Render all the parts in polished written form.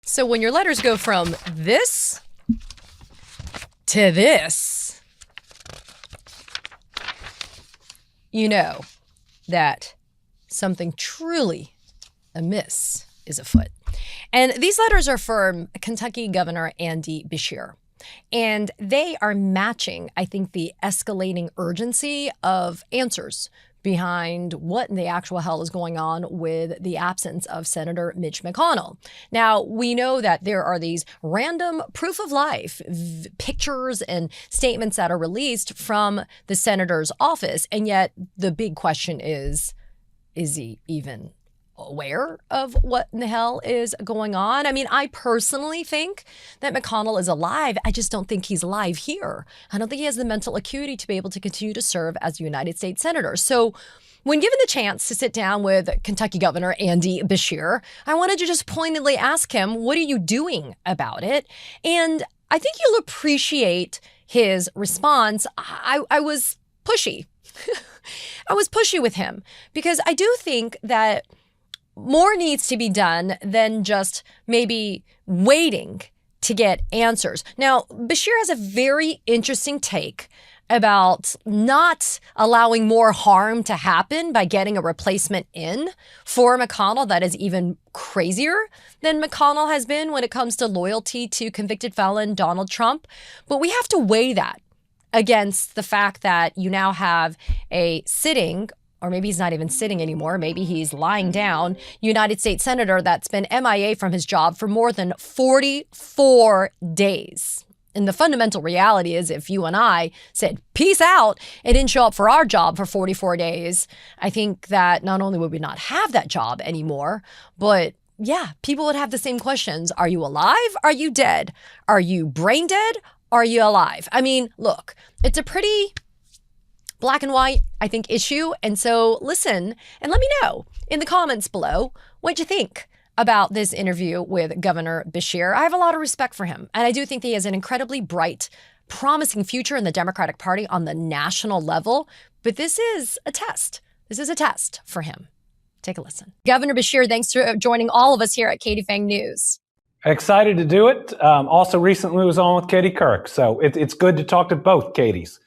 So when your letters go from this to this, you know that something truly amiss is afoot. And these letters are from Kentucky Governor Andy Beshear. And they are matching, I think, the escalating urgency of answers behind what in the actual hell is going on with the absence of Senator Mitch McConnell. Now, we know that there are these random proof of life pictures and statements that are released from the senator's office. And yet the big question is he even aware of what in the hell is going on? I mean, I personally think that McConnell is alive. I just don't think he's alive here. I don't think he has the mental acuity to be able to continue to serve as a United States senator. So when given the chance to sit down with Kentucky Governor Andy Beshear, I wanted to just pointedly ask him, what are you doing about it? And I think you'll appreciate his response. I was pushy. I was pushy with him because I do think that more needs to be done than just maybe waiting to get answers. Now, Beshear has a very interesting take about not allowing more harm to happen by getting a replacement in for McConnell that is even crazier than McConnell has been when it comes to loyalty to convicted felon Donald Trump. But we have to weigh that against the fact that you now have a sitting, or maybe he's not even sitting anymore, maybe he's lying down, United States Senator that's been MIA from his job for more than 44 days. And the fundamental reality is if you and I said, peace out, and didn't show up for our job for 44 days, I think that not only would we not have that job anymore, but yeah, people would have the same questions. Are you alive? Are you dead? Are you brain dead? Are you alive? I mean, look, it's a pretty black and white, I think, issue. And so listen and let me know in the comments below what you think about this interview with Governor Beshear. I have a lot of respect for him. And I do think that he has an incredibly bright, promising future in the Democratic Party on the national level. But this is a test. This is a test for him. Take a listen. Governor Beshear, thanks for joining all of us here at Katie Fang News. Excited to do it. Also recently was on with Katie Couric. So it's good to talk to both Katies.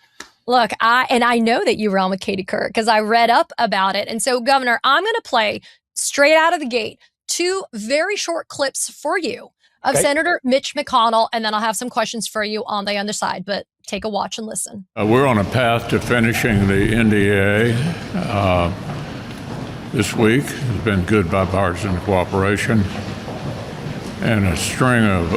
Look, I know that you were on with Katie Couric because I read up about it. And so, Governor, I'm going to play straight out of the gate 2 very short clips for you of Senator Mitch McConnell, and then I'll have some questions for you on the other side. But take a watch and listen. We're on a path to finishing the NDA this week. It's been good bipartisan cooperation and a string of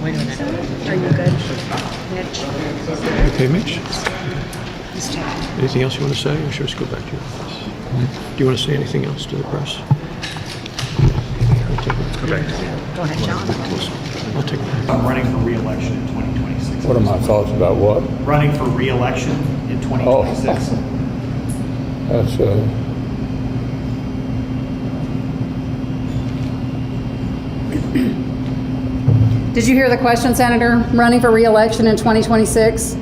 Wait a minute. Are you good, Mitch? Okay, Mitch. Anything else you want to say, or should I just go back to your office? Do you want to say anything else to the press? Go ahead, John. I'll take it. I'm running for re-election in 2026. what are my thoughts about what? Running for re-election in 2026. That's Did you hear the question, Senator? Running for re-election in 2026?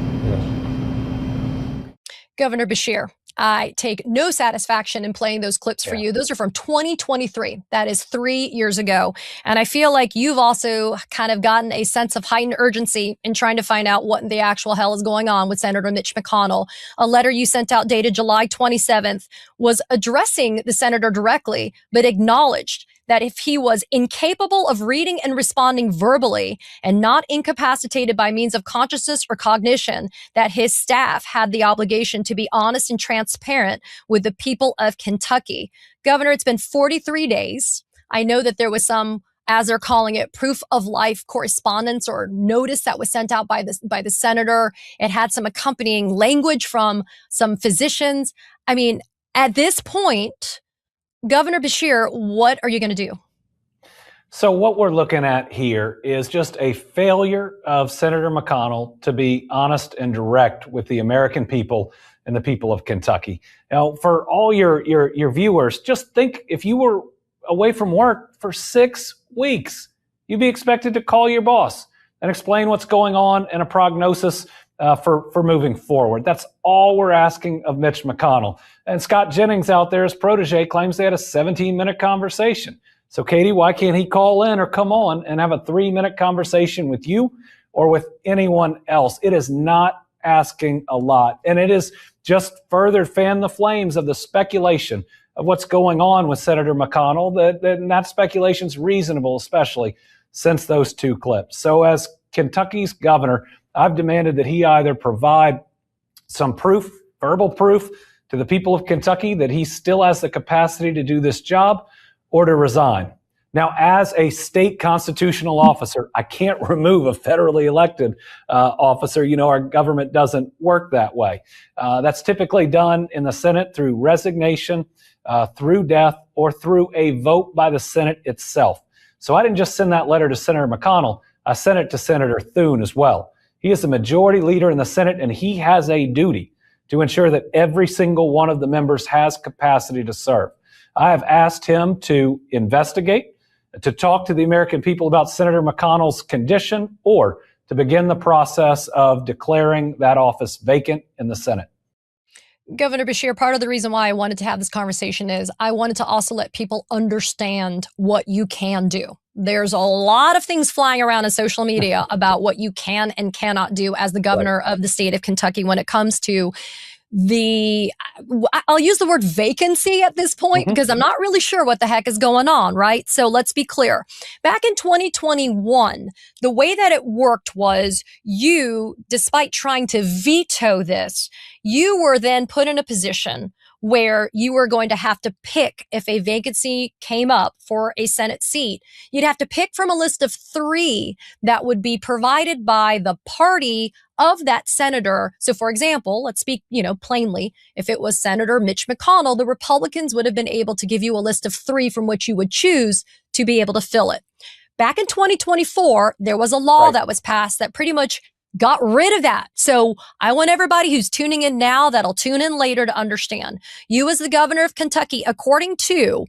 Governor Beshear, I take no satisfaction in playing those clips for you. Those are from 2023. That is 3 years ago. And I feel like you've also kind of gotten a sense of heightened urgency in trying to find out what in the actual hell is going on with Senator Mitch McConnell. A letter you sent out dated July 27th was addressing the senator directly, but acknowledged that if he was incapable of reading and responding verbally and not incapacitated by means of consciousness or cognition, that his staff had the obligation to be honest and transparent with the people of Kentucky. Governor, it's been 43 days. I know that there was some, as they're calling it, proof of life correspondence or notice that was sent out by the senator. It had some accompanying language from some physicians. I mean, at this point, Governor Beshear, what are you going to do? So what we're looking at here is just a failure of Senator McConnell to be honest and direct with the American people and the people of Kentucky. Now, for all your viewers, just think if you were away from work for 6 weeks, you'd be expected to call your boss and explain what's going on and a prognosis for moving forward. That's all we're asking of Mitch McConnell. And Scott Jennings out there, his protege, claims they had a 17-minute conversation. So, Katie, why can't he call in or come on and have a 3-minute conversation with you or with anyone else? It is not asking a lot. And it is just further fan the flames of the speculation of what's going on with Senator McConnell. That speculation's reasonable, especially since those 2 clips. So as Kentucky's governor, I've demanded that he either provide some proof, verbal proof, to the people of Kentucky that he still has the capacity to do this job, or to resign. Now, as a state constitutional officer, I can't remove a federally elected officer. You know, our government doesn't work that way. That's typically done in the Senate through resignation, through death, or through a vote by the Senate itself. So I didn't just send that letter to Senator McConnell. I sent it to Senator Thune as well. He is the majority leader in the Senate, and he has a duty to ensure that every single one of the members has capacity to serve. I have asked him to investigate, to talk to the American people about Senator McConnell's condition, or to begin the process of declaring that office vacant in the Senate. Governor Beshear, part of the reason why I wanted to have this conversation is I wanted to also let people understand what you can do. There's a lot of things flying around in social media about what you can and cannot do as the governor of the state of Kentucky when it comes to I'll use the word vacancy at this point because I'm not really sure what the heck is going on, right? So let's be clear. Back in 2021, the way that it worked was you, despite trying to veto this, you were then put in a position where you were going to have to pick if a vacancy came up for a Senate seat. You'd have to pick from a list of 3 that would be provided by the party of that senator. So for example, let's speak, plainly, if it was Senator Mitch McConnell, the Republicans would have been able to give you a list of 3 from which you would choose to be able to fill it. Back in 2024, there was a law that was passed that pretty much got rid of that. So I want everybody who's tuning in now, that'll tune in later, to understand. You as the governor of Kentucky, according to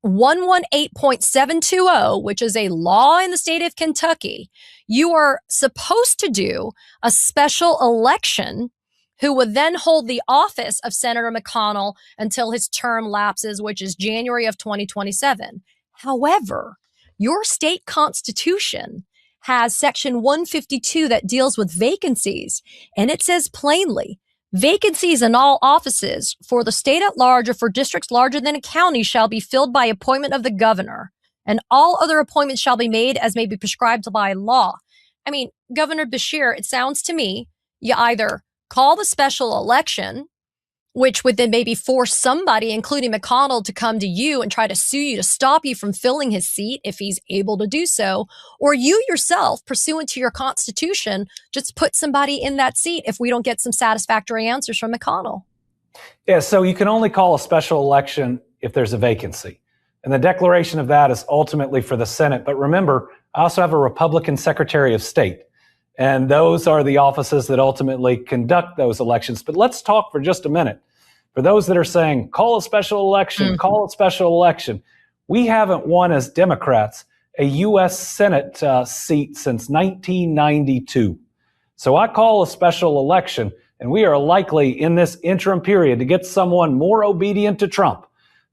118.720, which is a law in the state of Kentucky, you are supposed to do a special election who would then hold the office of Senator McConnell until his term lapses, which is January of 2027. However, your state constitution has section 152 that deals with vacancies, and it says plainly, vacancies in all offices for the state at large or for districts larger than a county shall be filled by appointment of the governor, and all other appointments shall be made as may be prescribed by law. I mean, Governor Beshear, it sounds to me, you either call the special election, which would then maybe force somebody, including McConnell, to come to you and try to sue you to stop you from filling his seat if he's able to do so, or you yourself, pursuant to your constitution, just put somebody in that seat if we don't get some satisfactory answers from McConnell. Yeah, so you can only call a special election if there's a vacancy. And the declaration of that is ultimately for the Senate. But remember, I also have a Republican Secretary of State. And those are the offices that ultimately conduct those elections. But let's talk for just a minute. For those that are saying, call a special election, call a special election, we haven't won as Democrats a U.S. Senate seat since 1992. So I call a special election, and we are likely in this interim period to get someone more obedient to Trump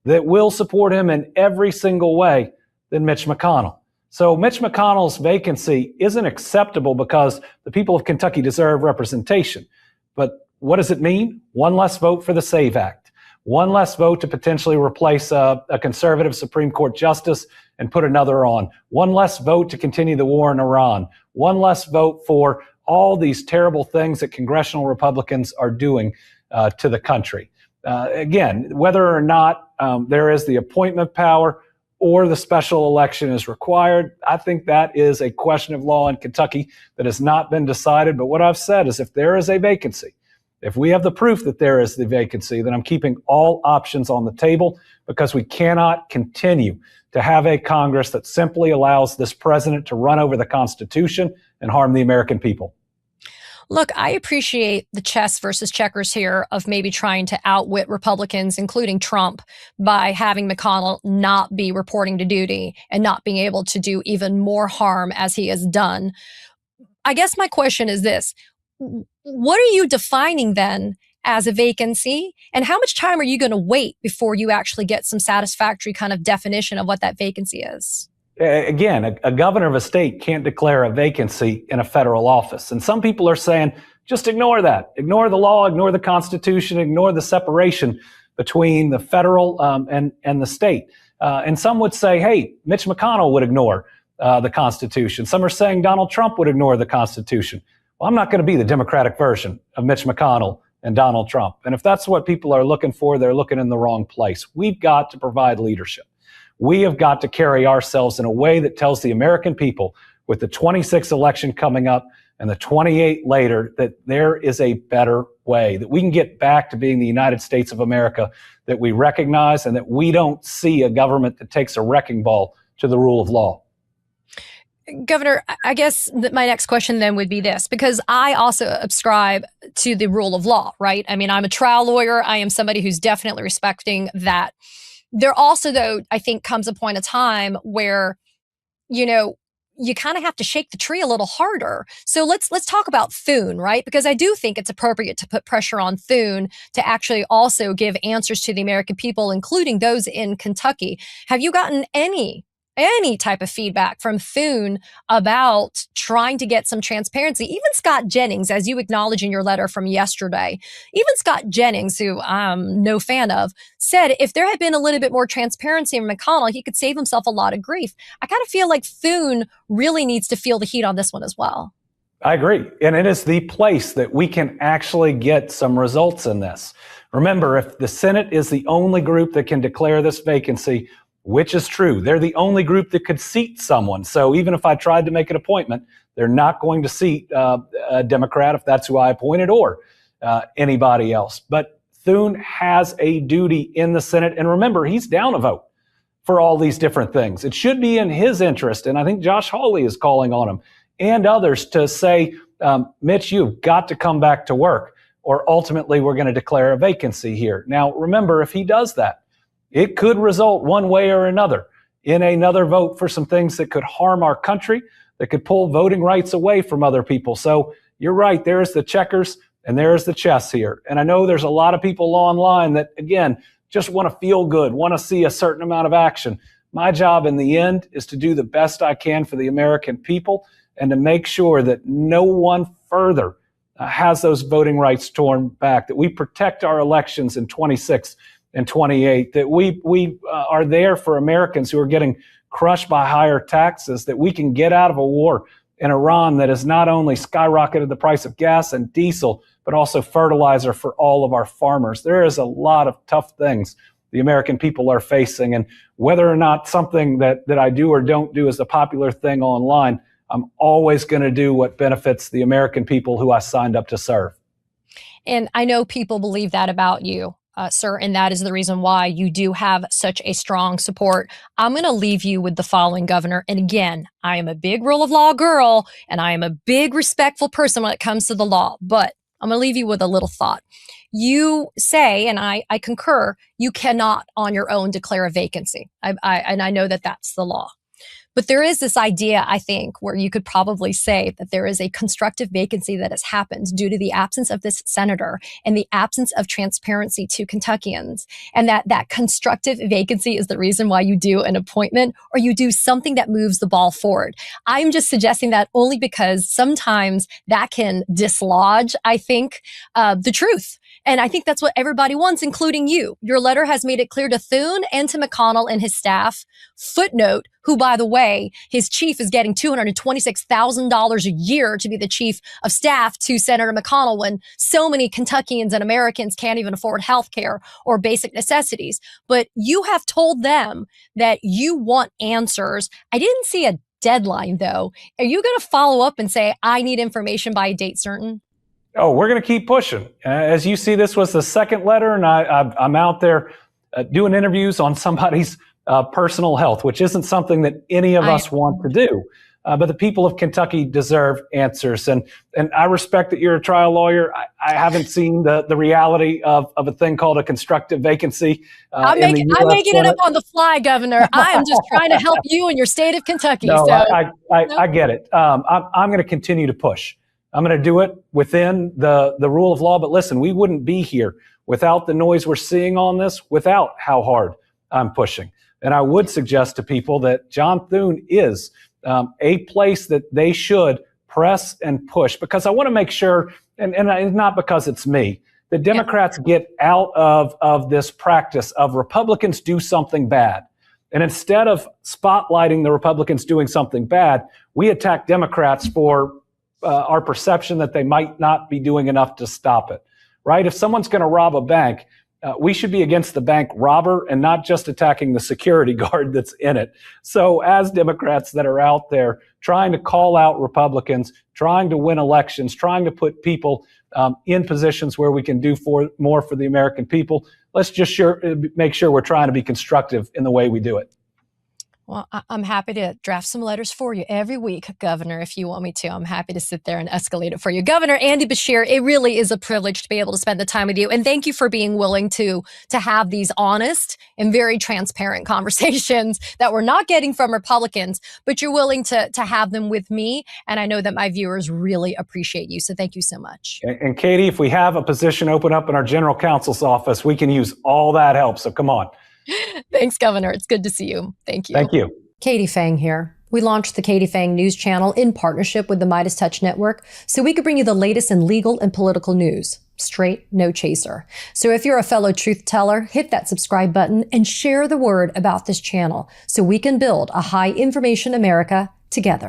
that will support him in every single way than Mitch McConnell. So Mitch McConnell's vacancy isn't acceptable because the people of Kentucky deserve representation. But what does it mean? One less vote for the SAVE Act, one less vote to potentially replace a conservative Supreme Court justice and put another on, one less vote to continue the war in Iran, one less vote for all these terrible things that congressional Republicans are doing to the country. Again, whether or not there is the appointment power or the special election is required, I think that is a question of law in Kentucky that has not been decided. But what I've said is if there is a vacancy, if we have the proof that there is the vacancy, then I'm keeping all options on the table because we cannot continue to have a Congress that simply allows this president to run over the Constitution and harm the American people. Look, I appreciate the chess versus checkers here of maybe trying to outwit Republicans, including Trump, by having McConnell not be reporting to duty and not being able to do even more harm as he has done. I guess my question is this. What are you defining then as a vacancy? And how much time are you going to wait before you actually get some satisfactory kind of definition of what that vacancy is? Again, a governor of a state can't declare a vacancy in a federal office. And some people are saying, just ignore that. Ignore the law, ignore the Constitution, ignore the separation between the federal and the state. And some would say, hey, Mitch McConnell would ignore the Constitution. Some are saying Donald Trump would ignore the Constitution. Well, I'm not going to be the Democratic version of Mitch McConnell and Donald Trump. And if that's what people are looking for, they're looking in the wrong place. We've got to provide leadership. We have got to carry ourselves in a way that tells the American people, with the 26th election coming up and the 28 later, that there is a better way, that we can get back to being the United States of America that we recognize, and that we don't see a government that takes a wrecking ball to the rule of law. Governor, I guess that my next question then would be this, because I also subscribe to the rule of law, right? I mean, I'm a trial lawyer. I am somebody who's definitely respecting that. There also, though, I think comes a point of time where, you kind of have to shake the tree a little harder. So let's talk about Thune, right? Because I do think it's appropriate to put pressure on Thune to actually also give answers to the American people, including those in Kentucky. Have you gotten any type of feedback from Thune about trying to get some transparency? Even Scott Jennings, as you acknowledge in your letter from yesterday, even Scott Jennings, who I'm no fan of, said if there had been a little bit more transparency in McConnell, he could save himself a lot of grief. I kind of feel like Thune really needs to feel the heat on this one as well. I agree. And it is the place that we can actually get some results in this. Remember, if the Senate is the only group that can declare this vacancy, which is true, they're the only group that could seat someone. So even if I tried to make an appointment, they're not going to seat a Democrat if that's who I appointed, or anybody else. But Thune has a duty in the Senate. And remember, he's down a vote for all these different things. It should be in his interest. And I think Josh Hawley is calling on him and others to say, Mitch, you've got to come back to work, or ultimately we're going to declare a vacancy here. Now, remember, if he does that, it could result one way or another in another vote for some things that could harm our country, that could pull voting rights away from other people. So you're right, there's the checkers and there's the chess here. And I know there's a lot of people online that, again, just want to feel good, want to see a certain amount of action. My job in the end is to do the best I can for the American people and to make sure that no one further has those voting rights torn back, that we protect our elections in 26 and 28, that we are there for Americans who are getting crushed by higher taxes, that we can get out of a war in Iran that has not only skyrocketed the price of gas and diesel, but also fertilizer for all of our farmers. There is a lot of tough things the American people are facing. And whether or not something that I do or don't do is a popular thing online, I'm always going to do what benefits the American people who I signed up to serve. And I know people believe that about you. Sir, and that is the reason why you do have such a strong support. I'm going to leave you with the following, Governor. And again, I am a big rule of law girl, and I am a big respectful person when it comes to the law. But I'm going to leave you with a little thought. You say, and I concur, you cannot on your own declare a vacancy. And I know that that's the law. But there is this idea, I think, where you could probably say that there is a constructive vacancy that has happened due to the absence of this senator and the absence of transparency to Kentuckians. And that constructive vacancy is the reason why you do an appointment or you do something that moves the ball forward. I'm just suggesting that only because sometimes that can dislodge, I think, the truth. And I think that's what everybody wants, including you. Your letter has made it clear to Thune and to McConnell and his staff. Footnote, who, by the way, his chief is getting $226,000 a year to be the chief of staff to Senator McConnell, when so many Kentuckians and Americans can't even afford health care or basic necessities. But you have told them that you want answers. I didn't see a deadline, though. Are you going to follow up and say, I need information by a date certain? Oh, we're going to keep pushing. As you see, this was the second letter, and I'm out there doing interviews on somebody's personal health, which isn't something that any of us want to do. But the people of Kentucky deserve answers. And I respect that you're a trial lawyer. I haven't seen the reality of a thing called a constructive vacancy. I'm making it up on the fly, Governor. I am just trying to help you in your state of Kentucky. No, so. I get it. I'm going to continue to push. I'm going to do it within the rule of law. But listen, we wouldn't be here without the noise we're seeing on this, without how hard I'm pushing. And I would suggest to people that John Thune is a place that they should press and push, because I want to make sure, and not because it's me, that Democrats get out of this practice of Republicans do something bad. And instead of spotlighting the Republicans doing something bad, we attack Democrats for our perception that they might not be doing enough to stop it, right? If someone's going to rob a bank, we should be against the bank robber and not just attacking the security guard that's in it. So as Democrats that are out there trying to call out Republicans, trying to win elections, trying to put people in positions where we can do more for the American people, let's just make sure we're trying to be constructive in the way we do it. Well, I'm happy to draft some letters for you every week, Governor, if you want me to. I'm happy to sit there and escalate it for you. Governor Andy Beshear, it really is a privilege to be able to spend the time with you. And thank you for being willing to have these honest and very transparent conversations that we're not getting from Republicans, but you're willing to have them with me. And I know that my viewers really appreciate you. So thank you so much. And Katie, if we have a position open up in our general counsel's office, we can use all that help. So come on. Thanks, Governor. It's good to see you. Thank you. Thank you. Katie Fang here. We launched the Katie Fang News Channel in partnership with the Midas Touch Network so we could bring you the latest in legal and political news. Straight, no chaser. So if you're a fellow truth teller, hit that subscribe button and share the word about this channel so we can build a high information America together.